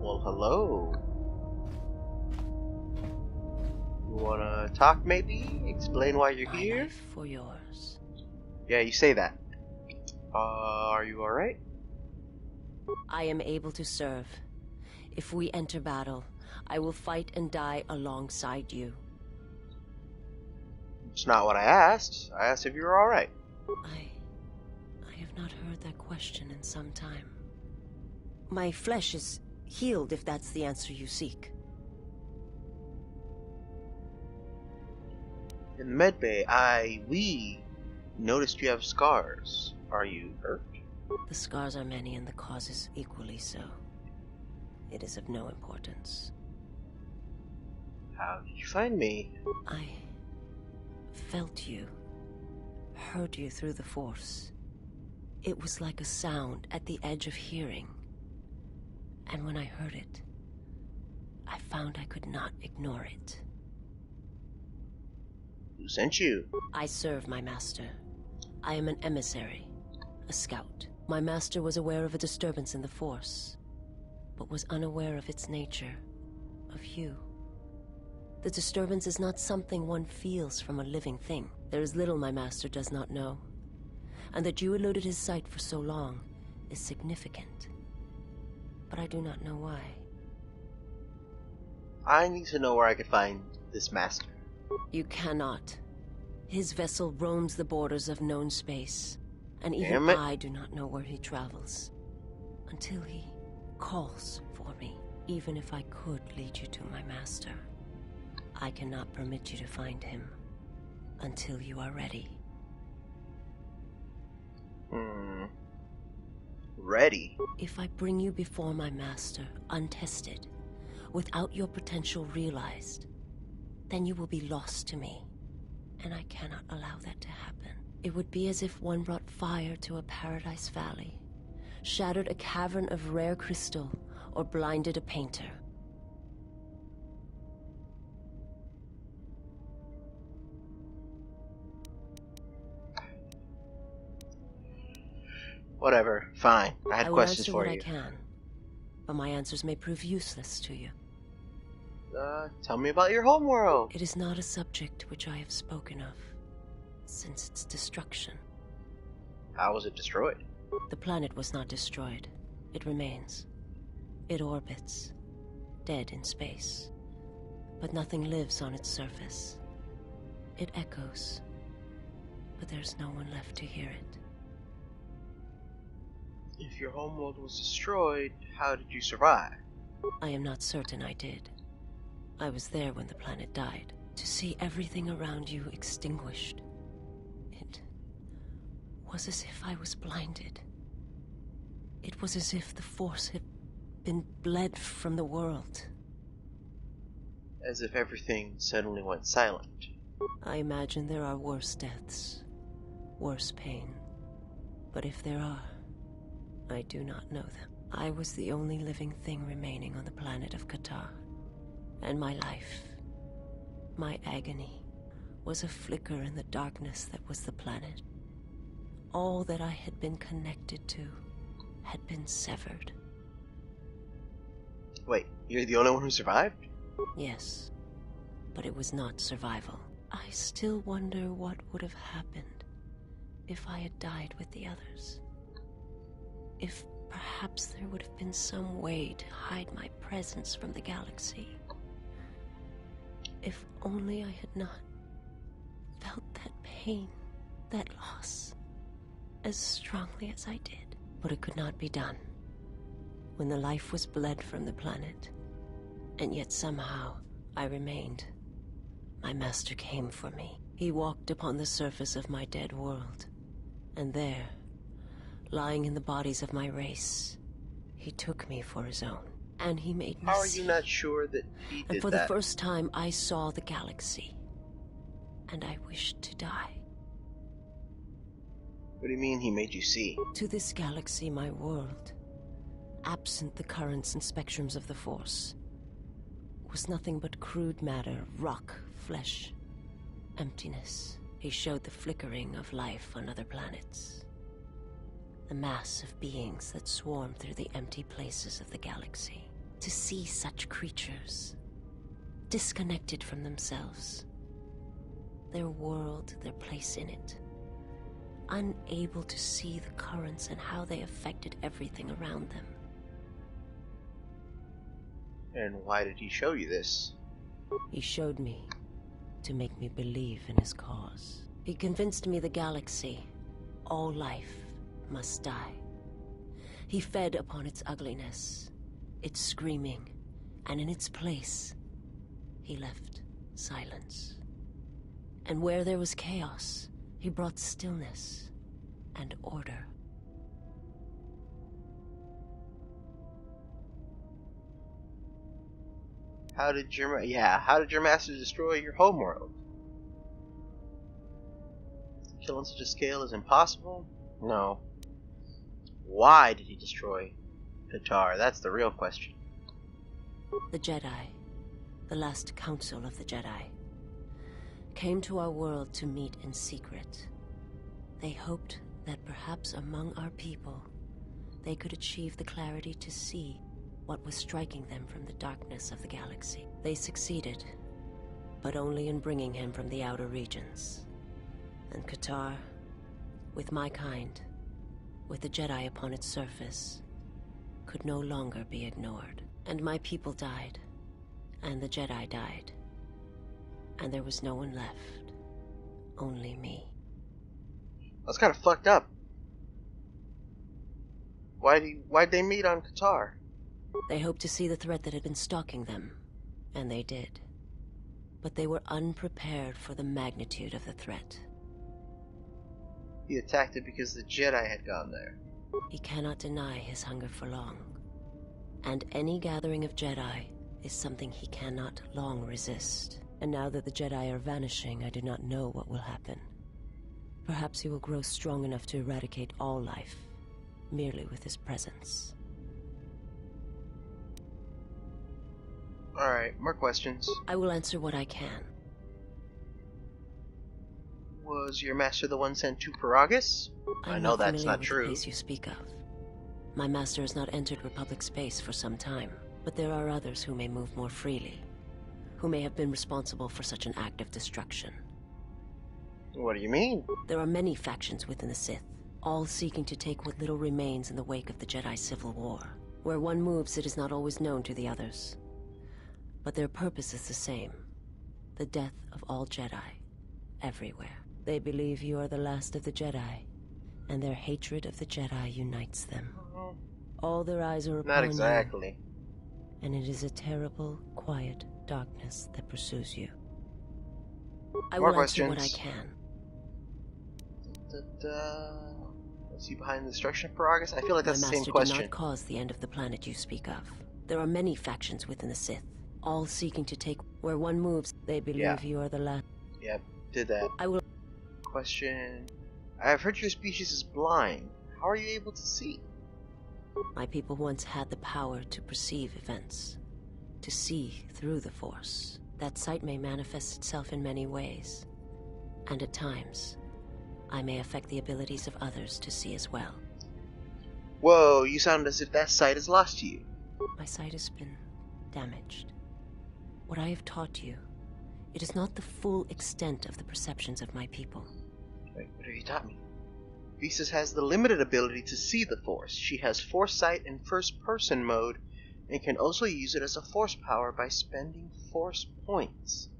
Well, hello. You wanna talk maybe? Explain why you're My here? life for yours. Yeah, you say that. Are you alright? I am able to serve. If we enter battle, I will fight and die alongside you. It's not what I asked. I asked if you were alright. I have not heard that question in some time. My flesh is healed, if that's the answer you seek. In the medbay, we noticed you have scars. Are you hurt? The scars are many and the causes equally so. It is of no importance. How did you find me? I felt you, heard you through the Force. It was like a sound at the edge of hearing. And when I heard it, I found I could not ignore it. Who sent you? I serve my master. I am an emissary, a scout. My master was aware of a disturbance in the Force, but was unaware of its nature, of you. The disturbance is not something one feels from a living thing. There is little my master does not know, and that you eluded his sight for so long is significant. But I do not know why. I need to know where I could find this master. You cannot. His vessel roams the borders of known space, and even Damn it. I do not know where he travels. Until he calls for me. Even if I could lead you to my master, I cannot permit you to find him until you are ready. Ready? If I bring you before my master, untested, without your potential realized, then you will be lost to me, and I cannot allow that to happen. It would be as if one brought fire to a paradise valley, shattered a cavern of rare crystal, or blinded a painter. Whatever. Fine. I had I will questions answer for what you. I can, but my answers may prove useless to you. Tell me about your homeworld. It is not a subject which I have spoken of since its destruction. How was it destroyed? The planet was not destroyed. It remains. It orbits, dead in space. But nothing lives on its surface. It echoes, but there's no one left to hear it. If your homeworld was destroyed, how did you survive? I am not certain I did. I was there when the planet died. To see everything around you extinguished. It was as if I was blinded. It was as if the Force had been bled from the world. As if everything suddenly went silent. I imagine there are worse deaths, worse pain. But if there are, I do not know them. I was the only living thing remaining on the planet of Qatar. And my life, my agony, was a flicker in the darkness that was the planet. All that I had been connected to had been severed. Wait, you're the only one who survived? Yes, but it was not survival. I still wonder what would have happened if I had died with the others. If perhaps there would have been some way to hide my presence from the galaxy. If only I had not felt that pain, that loss, as strongly as I did. But it could not be done. When the life was bled from the planet, and yet somehow I remained, my master came for me. He walked upon the surface of my dead world, and there, lying in the bodies of my race, he took me for his own. And he made me How are see. you not sure that he did And for that? the first time, I saw the galaxy. And I wished to die. What do you mean he made you see? To this galaxy, my world, absent the currents and spectrums of the Force, was nothing but crude matter, rock, flesh, emptiness. He showed the flickering of life on other planets. The mass of beings that swarm through the empty places of the galaxy. To see such creatures, disconnected from themselves, their world, their place in it, unable to see the currents and how they affected everything around them. And why did he show you this? He showed me to make me believe in his cause. He convinced me the galaxy, all life, must die. He fed upon its ugliness, its screaming, and in its place, he left silence. And where there was chaos, he brought stillness and order. How did your master destroy your homeworld? To kill on such a scale is impossible? No. Why did he destroy Qatar? That's the real question. The Jedi, the last council of the Jedi, came to our world to meet in secret. They hoped that perhaps among our people, they could achieve the clarity to see what was striking them from the darkness of the galaxy. They succeeded, but only in bringing him from the outer regions. And Qatar, with my kind, with the Jedi upon its surface, could no longer be ignored. And my people died, and the Jedi died. And there was no one left, only me. That's kind of fucked up. Why'd they meet on Qatar? They hoped to see the threat that had been stalking them, and they did. But they were unprepared for the magnitude of the threat. He attacked it because the Jedi had gone there. He cannot deny his hunger for long. And any gathering of Jedi is something he cannot long resist. And now that the Jedi are vanishing, I do not know what will happen. Perhaps he will grow strong enough to eradicate all life, merely with his presence. Alright, more questions. I will answer what I can. Was your master the one sent to Paragus? I know that's not true. The place you speak of. My master has not entered Republic space for some time, but there are others who may move more freely, who may have been responsible for such an act of destruction. What do you mean? There are many factions within the Sith, all seeking to take what little remains in the wake of the Jedi Civil War. Where one moves, it is not always known to the others. But their purpose is the same. The death of all Jedi, everywhere. They believe you are the last of the Jedi, and their hatred of the Jedi unites them. All their eyes are upon Not exactly. you, and it is a terrible, quiet darkness that pursues you. I will answer what I can. Was he behind the destruction of Paragus? I feel like that's the same question. My master did not cause the end of the planet you speak of. There are many factions within the Sith, all seeking to take where one moves. They believe you are the last. Yep, did that. I will. Question. I have heard your species is blind. How are you able to see? My people once had the power to perceive events, to see through the Force. That sight may manifest itself in many ways, and at times, I may affect the abilities of others to see as well. Whoa, you sound as if that sight is lost to you. My sight has been damaged. What I have taught you, it is not the full extent of the perceptions of my people. Wait, what have you taught me? Visas has the limited ability to see the Force. She has Foresight in first-person mode, and can also use it as a Force power by spending Force points.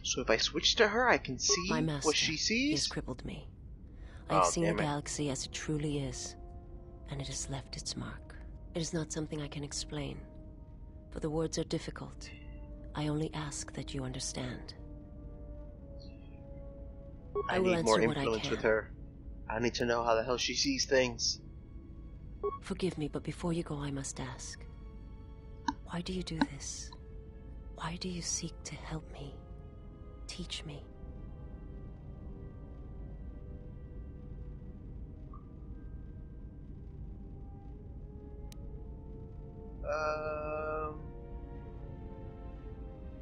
So if I switch to her, I can see my master, what she sees? He has crippled me. I have seen the galaxy as it truly is, and it has left its mark. It is not something I can explain, for the words are difficult. I only ask that you understand. I need more influence with her. I need to know how the hell she sees things. Forgive me, but before you go, I must ask. Why do you do this? Why do you seek to help me? Teach me.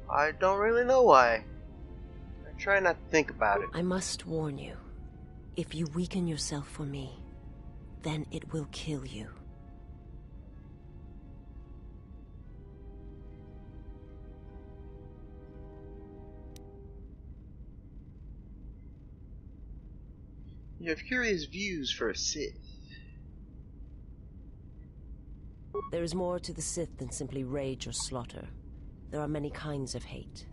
I don't really know why. I try not to think about it. I must warn you. If you weaken yourself for me, then it will kill you. You have curious views for a Sith. There is more to the Sith than simply rage or slaughter. There are many kinds of hate,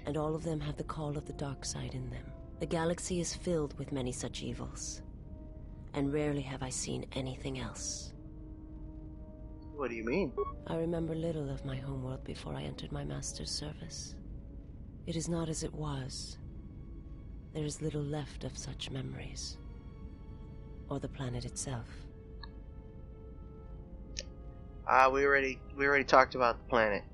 and all of them have the call of the dark side in them. The galaxy is filled with many such evils, and rarely have I seen anything else. What do you mean? I remember little of my homeworld before I entered my master's service. It is not as it was. There is little left of such memories, or the planet itself. We already talked about the planet.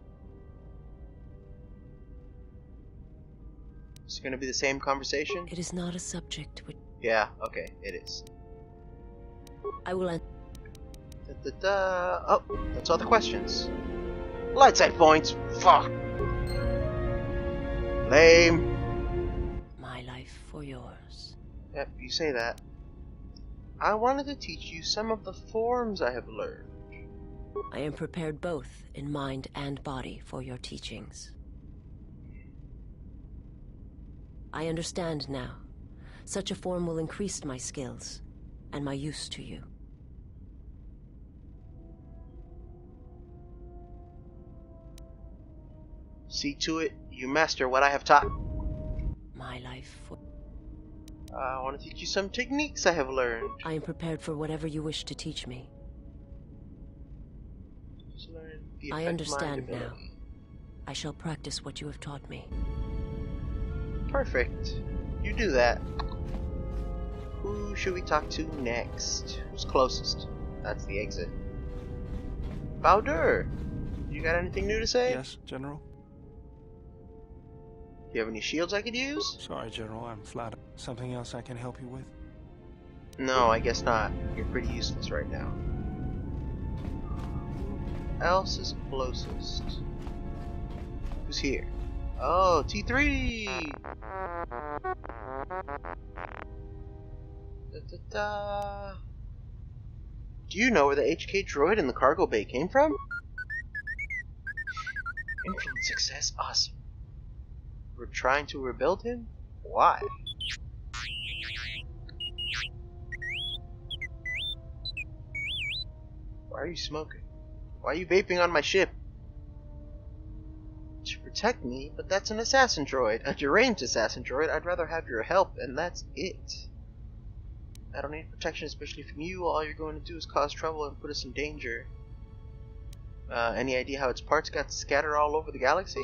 Is it going to be the same conversation? It is not a subject which... Yeah, okay, it is. I will Oh, that's all the questions. Light side points. Fuck. Lame. My life for yours. Yep, you say that. I wanted to teach you some of the forms I have learned. I am prepared both in mind and body for your teachings. I understand now. Such a form will increase my skills and my use to you. See to it, you master what I have taught. My life for... I want to teach you some techniques I have learned. I am prepared for whatever you wish to teach me. Just learn the I effect understand mind now. ability. I shall practice what you have taught me. Perfect. You do that. Who should we talk to next? Who's closest? That's the exit. Bowder! You got anything new to say? Yes, General? Do you have any shields I could use? Sorry, General, I'm flat. Something else I can help you with? No, I guess not. You're pretty useless right now. Who else is closest? Who's here? Oh, T3! Da. Do you know where the HK droid in the cargo bay came from? Influence success, awesome. We're trying to rebuild him? Why? Why are you smoking? Why are you vaping on my ship? To protect me, but that's an assassin droid. A deranged assassin droid. I'd rather have your help, and that's it. I don't need protection, especially from you. All you're going to do is cause trouble and put us in danger. Any idea how its parts got scattered all over the galaxy?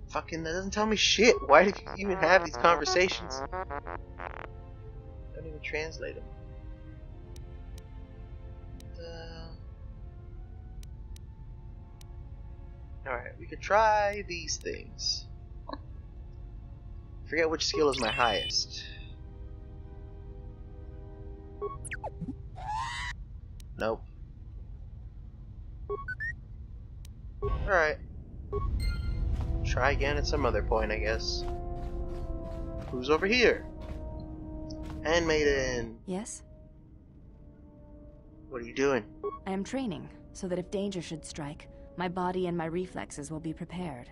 Fucking, that doesn't tell me shit. Why do you even have these conversations? Don't even translate them. Alright, we could try these things. Forget which skill is my highest. Nope. Alright. Try again at some other point, I guess. Who's over here? Handmaiden. Yes? What are you doing? I am training, so that if danger should strike, my body and my reflexes will be prepared.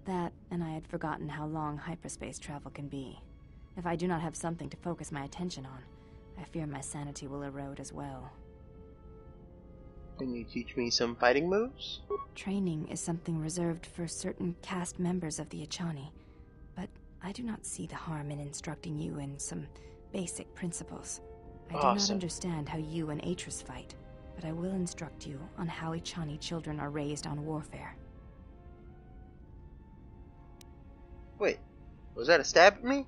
That, and I had forgotten how long hyperspace travel can be. If I do not have something to focus my attention on, I fear my sanity will erode as well. Can you teach me some fighting moves? Training is something reserved for certain caste members of the Echani, but I do not see the harm in instructing you in some basic principles. I do not understand how you and Atris fight, but I will instruct you on how Echani children are raised on warfare. Wait, was that a stab at me?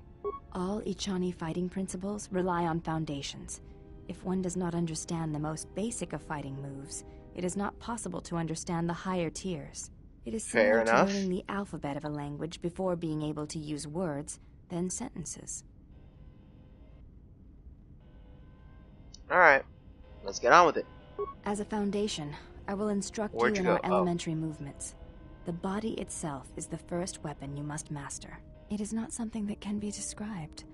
All Echani fighting principles rely on foundations. If one does not understand the most basic of fighting moves, it is not possible to understand the higher tiers. It is Fair similar to enough. learning the alphabet of a language before being able to use words, then sentences. Alright, let's get on with it. As a foundation, I will instruct Where'd you you in our go? Oh. elementary movements. The body itself is the first weapon you must master. It is not something that can be described.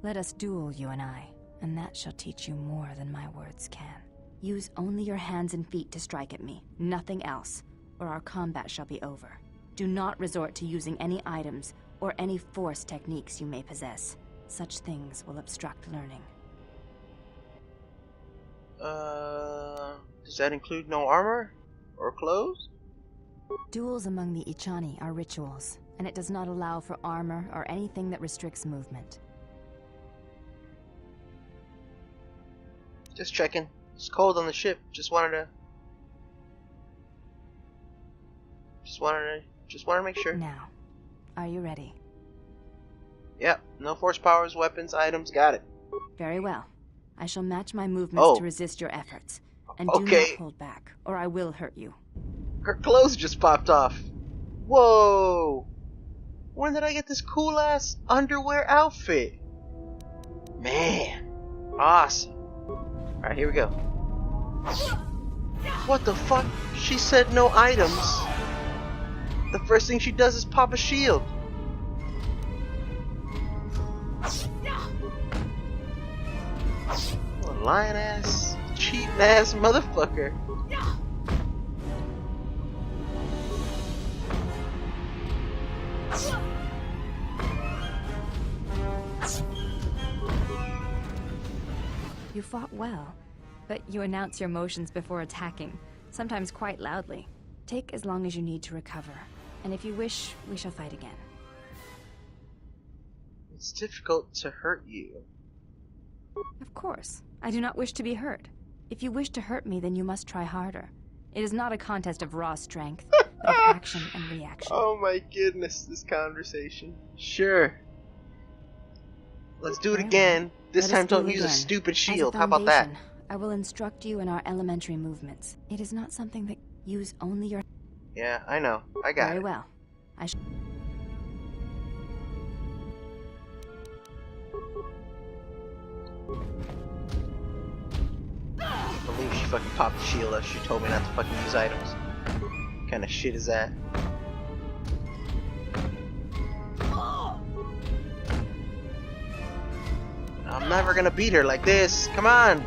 Let us duel, you and I, and that shall teach you more than my words can. Use only your hands and feet to strike at me, nothing else. or our combat shall be over. Do not resort to using any items or any force techniques you may possess. Such things will obstruct learning. Does that include no armor? Or clothes? Duels among the Ichani are rituals, and it does not allow for armor or anything that restricts movement. Just checking. It's cold on the ship. Just wanted to make sure. Now, are you ready? Yep. No force powers, weapons, items. Got it. Very well. I shall match my movements to resist your efforts. And do not hold back, or I will hurt you. Her clothes just popped off. Whoa! When did I get this cool ass underwear outfit? Man. Awesome. Alright, here we go. What the fuck? She said no items. The first thing she does is pop a shield. What a lying ass, cheating ass motherfucker. You fought well, but you announce your motions before attacking, sometimes quite loudly. Take as long as you need to recover, and if you wish, we shall fight again. It's difficult to hurt you. Of course. I do not wish to be hurt. If you wish to hurt me, then you must try harder. It is not a contest of raw strength, but of action and reaction. Oh my goodness, this conversation. Sure. Let's do it again. This time don't use a stupid shield. How about that? I will instruct you in our elementary movements. It is not something that use only your... Yeah, I know. I got it. Very well. I believe she fucking popped the shield up. She told me not to fucking use items. What kind of shit is that? I'm never gonna beat her like this. Come on.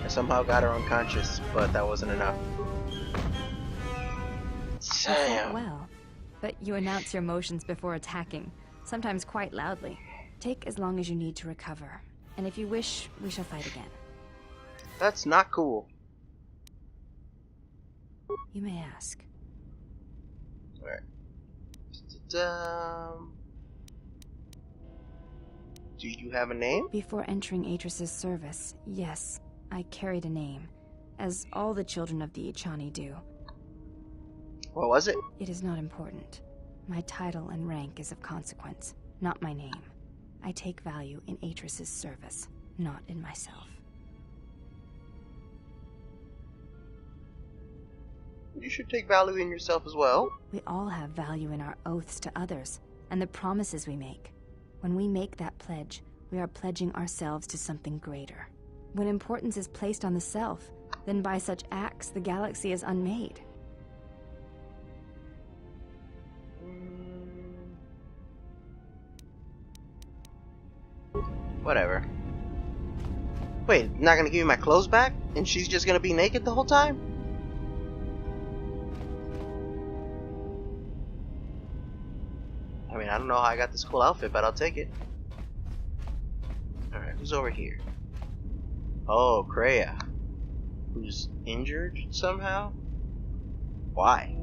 I somehow got her unconscious, but that wasn't enough. Damn. Well, but you announce your motions before attacking, sometimes quite loudly. Take as long as you need to recover, and if you wish, we shall fight again. That's not cool. You may ask. Alright. Do you have a name? Before entering Atris's service, yes, I carried a name, as all the children of the Ichani do. What was it? It is not important. My title and rank is of consequence, not my name. I take value in Atris's service, not in myself. You should take value in yourself as well. We all have value in our oaths to others, and the promises we make. When we make that pledge, we are pledging ourselves to something greater. When importance is placed on the self, then by such acts the galaxy is unmade. Whatever. Wait, not gonna give me my clothes back? And she's just gonna be naked the whole time? I mean, I don't know how I got this cool outfit, but I'll take it. Alright, who's over here? Oh, Kreia. Who's injured somehow? Why?